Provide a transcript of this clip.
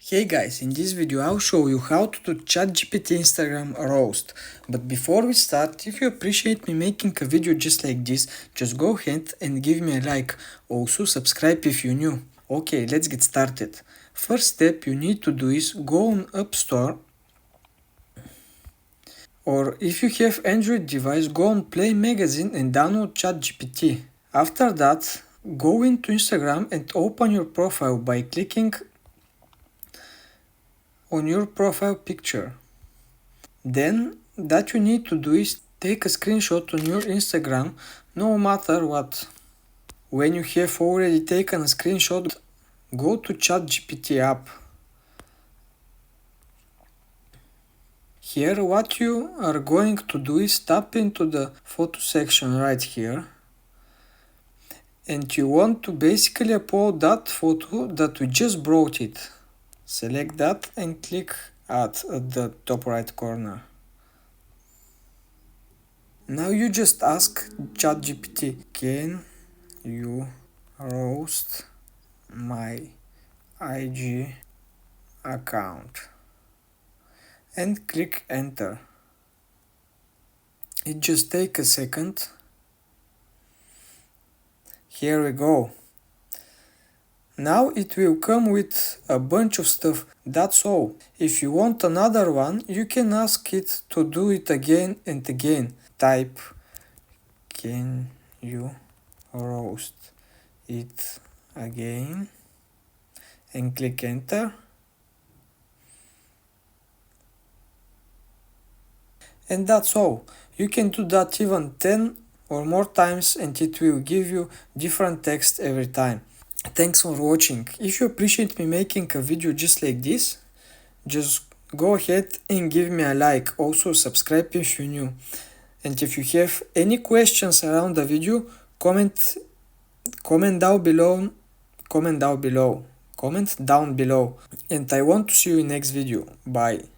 Hey guys, in this video I'll show you how to do ChatGPT Instagram roast. But before we start, if you appreciate me making a video just like this, just go ahead and give me a like. Also subscribe if you're new. Okay, let's get started. First step you need to do is go on App Store, or if you have Android device, go on Play Magazine and download ChatGPT. After that, go into Instagram and open your profile by clicking on your profile picture. Then that you need to do is take a screenshot on your Instagram, no matter what. When you have already taken a screenshot, go to ChatGPT app. Here what you are going to do is tap into the photo section right here, and you want to basically upload that photo that we just brought it. Select that and click add at the top right corner. Now you just ask ChatGPT, can you roast my IG account? And click enter. It just takes a second. Here we go. Now it will come with a bunch of stuff, that's all. If you want another one, you can ask it to do it again and again. Type, can you roast it again? And click enter. And that's all. You can do that even 10 or more times and it will give you different text every time. Thanks for watching. If you appreciate me making a video just like this, just go ahead and give me a like. Also subscribe if you're new. And if you have any questions around the video, comment down below. And I want to see you in next video. Bye.